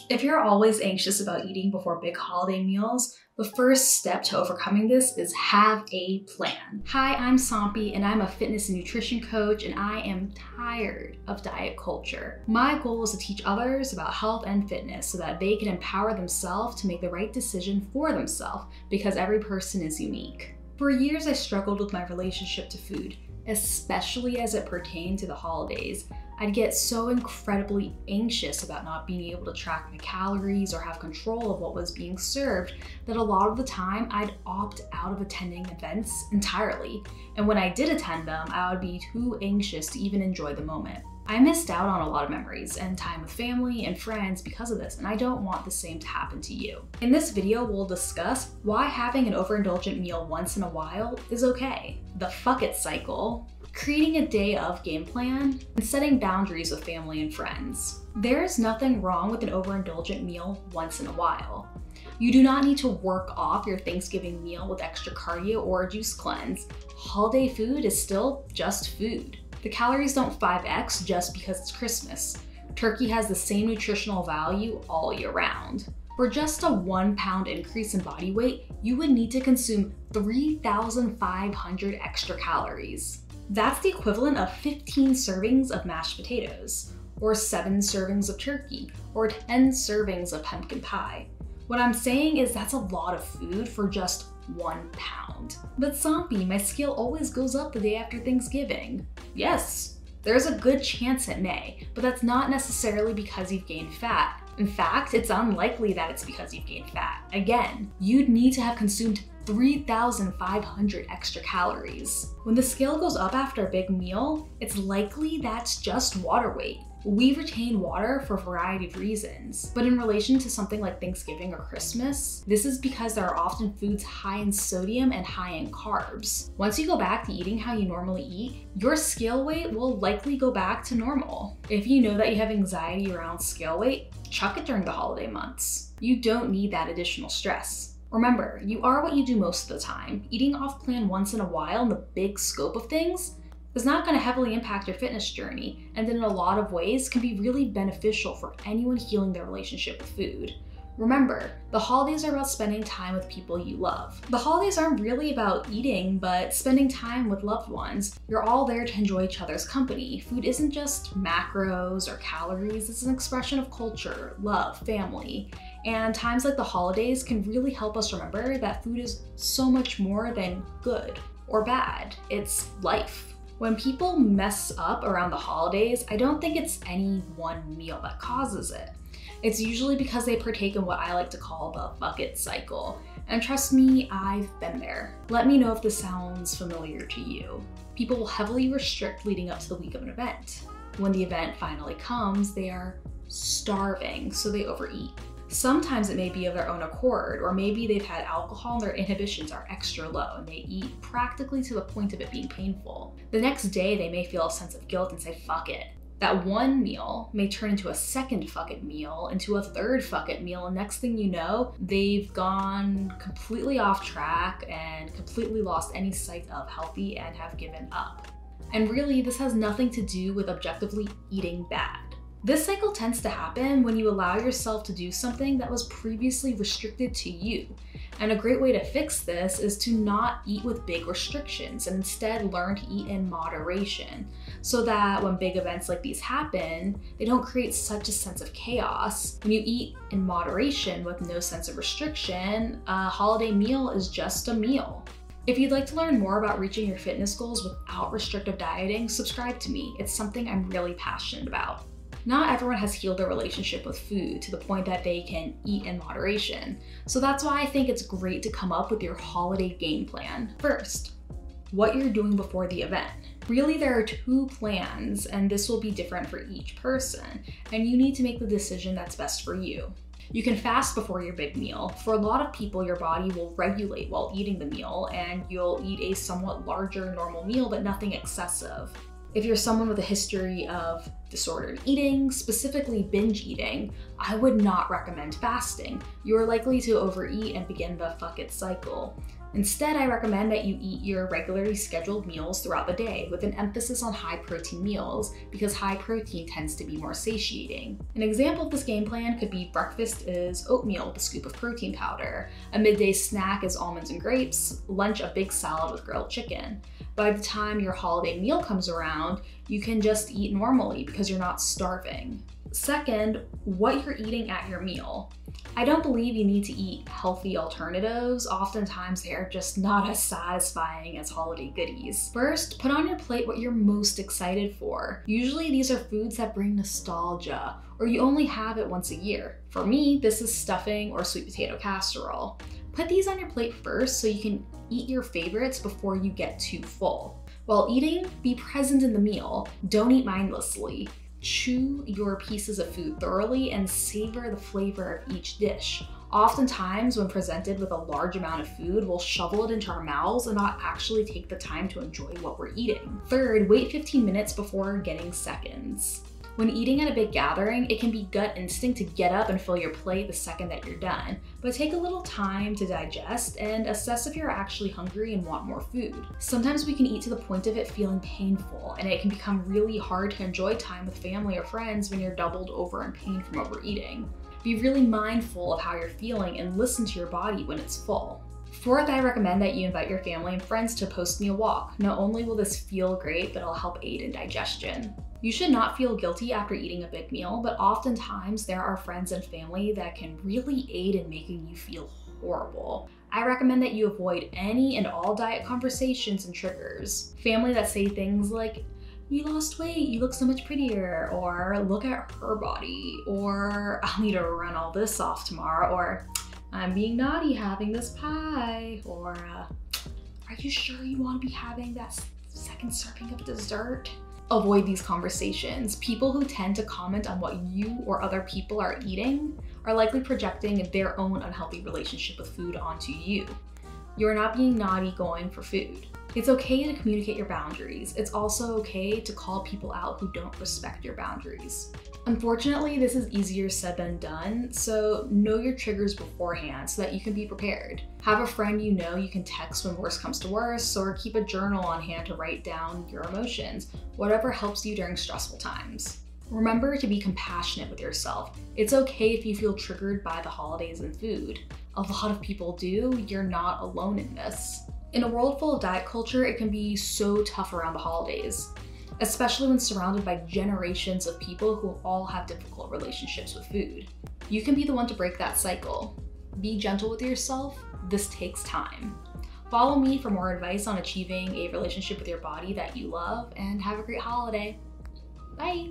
If you're always anxious about eating before big holiday meals, the first step to overcoming this is have a plan. Hi, I'm Sampi and I'm a fitness and nutrition coach, and I am tired of diet culture. My goal is to teach others about health and fitness so that they can empower themselves to make the right decision for themselves, because every person is unique. For years, I struggled with my relationship to food, especially as it pertained to the holidays. I'd get so incredibly anxious about not being able to track my calories or have control of what was being served that a lot of the time I'd opt out of attending events entirely. And when I did attend them, I would be too anxious to even enjoy the moment. I missed out on a lot of memories and time with family and friends because of this, and I don't want the same to happen to you. In this video, we'll discuss why having an overindulgent meal once in a while is okay, the fuck it cycle, creating a day of game plan, and setting boundaries with family and friends. There's nothing wrong with an overindulgent meal once in a while. You do not need to work off your Thanksgiving meal with extra cardio or a juice cleanse. Holiday food is still just food. The calories don't 5x just because it's Christmas. Turkey has the same nutritional value all year round. For just a 1 pound increase in body weight, you would need to consume 3,500 extra calories. That's the equivalent of 15 servings of mashed potatoes, or 7 servings of turkey, or 10 servings of pumpkin pie. What I'm saying is that's a lot of food for just 1 pound. But Sampi, my scale always goes up the day after Thanksgiving. Yes, there's a good chance it may, but that's not necessarily because you've gained fat. In fact, it's unlikely that it's because you've gained fat. Again, you'd need to have consumed 3,500 extra calories. When the scale goes up after a big meal, it's likely that's just water weight. We retain water for a variety of reasons, but in relation to something like Thanksgiving or Christmas, this is because there are often foods high in sodium and high in carbs. Once you go back to eating how you normally eat, your scale weight will likely go back to normal. If you know that you have anxiety around scale weight, chuck it during the holiday months. You don't need that additional stress. Remember, you are what you do most of the time. Eating off plan once in a while in the big scope of things is not going to heavily impact your fitness journey, and in a lot of ways can be really beneficial for anyone healing their relationship with food. Remember, the holidays are about spending time with people you love. The holidays aren't really about eating, but spending time with loved ones. You're all there to enjoy each other's company. Food isn't just macros or calories, it's an expression of culture, love, family. And times like the holidays can really help us remember that food is so much more than good or bad. It's life. When people mess up around the holidays, I don't think it's any one meal that causes it. It's usually because they partake in what I like to call the fuck it cycle. And trust me, I've been there. Let me know if this sounds familiar to you. People will heavily restrict leading up to the week of an event. When the event finally comes, they are starving, so they overeat. Sometimes it may be of their own accord, or maybe they've had alcohol and their inhibitions are extra low and they eat practically to the point of it being painful. The next day, they may feel a sense of guilt and say, fuck it. That one meal may turn into a second fuck it meal, into a third fuck it meal, and next thing you know, they've gone completely off track and completely lost any sight of healthy and have given up. And really, this has nothing to do with objectively eating bad. This cycle tends to happen when you allow yourself to do something that was previously restricted to you. And a great way to fix this is to not eat with big restrictions and instead learn to eat in moderation, so that when big events like these happen, they don't create such a sense of chaos. When you eat in moderation with no sense of restriction, a holiday meal is just a meal. If you'd like to learn more about reaching your fitness goals without restrictive dieting, subscribe to me. It's something I'm really passionate about. Not everyone has healed their relationship with food to the point that they can eat in moderation. So that's why I think it's great to come up with your holiday game plan. First, what you're doing before the event. Really, there are 2 plans, and this will be different for each person, and you need to make the decision that's best for you. You can fast before your big meal. For a lot of people, your body will regulate while eating the meal, and you'll eat a somewhat larger normal meal, but nothing excessive. If you're someone with a history of disordered eating, specifically binge eating, I would not recommend fasting. You are likely to overeat and begin the fuck it cycle. Instead, I recommend that you eat your regularly scheduled meals throughout the day with an emphasis on high protein meals because high protein tends to be more satiating. An example of this game plan could be breakfast is oatmeal with a scoop of protein powder, a midday snack is almonds and grapes, lunch a big salad with grilled chicken. By the time your holiday meal comes around, you can just eat normally because you're not starving. Second, what you're eating at your meal. I don't believe you need to eat healthy alternatives. Oftentimes they are just not as satisfying as holiday goodies. First, put on your plate what you're most excited for. Usually these are foods that bring nostalgia, or you only have it once a year. For me, this is stuffing or sweet potato casserole. Put these on your plate first so you can eat your favorites before you get too full. While eating, be present in the meal. Don't eat mindlessly. Chew your pieces of food thoroughly and savor the flavor of each dish. Oftentimes, when presented with a large amount of food, we'll shovel it into our mouths and not actually take the time to enjoy what we're eating. Third, wait 15 minutes before getting seconds. When eating at a big gathering, it can be gut instinct to get up and fill your plate the second that you're done, but take a little time to digest and assess if you're actually hungry and want more food. Sometimes we can eat to the point of it feeling painful, and it can become really hard to enjoy time with family or friends when you're doubled over in pain from overeating. Be really mindful of how you're feeling and listen to your body when it's full. Fourth, I recommend that you invite your family and friends to a post-meal walk. Not only will this feel great, but it'll help aid in digestion. You should not feel guilty after eating a big meal, but oftentimes there are friends and family that can really aid in making you feel horrible. I recommend that you avoid any and all diet conversations and triggers. Family that say things like, "You lost weight, you look so much prettier," or "Look at her body," or "I'll need to run all this off tomorrow," or "I'm being naughty having this pie," or "Are you sure you want to be having that second serving of dessert?" Avoid these conversations. People who tend to comment on what you or other people are eating are likely projecting their own unhealthy relationship with food onto you. You're not being naughty going for food. It's okay to communicate your boundaries. It's also okay to call people out who don't respect your boundaries. Unfortunately, this is easier said than done, so know your triggers beforehand so that you can be prepared. Have a friend you know you can text when worse comes to worse, or keep a journal on hand to write down your emotions, whatever helps you during stressful times. Remember to be compassionate with yourself. It's okay if you feel triggered by the holidays and food. A lot of people do. You're not alone in this. In a world full of diet culture, it can be so tough around the holidays, especially when surrounded by generations of people who all have difficult relationships with food. You can be the one to break that cycle. Be gentle with yourself. This takes time. Follow me for more advice on achieving a relationship with your body that you love, and have a great holiday. Bye.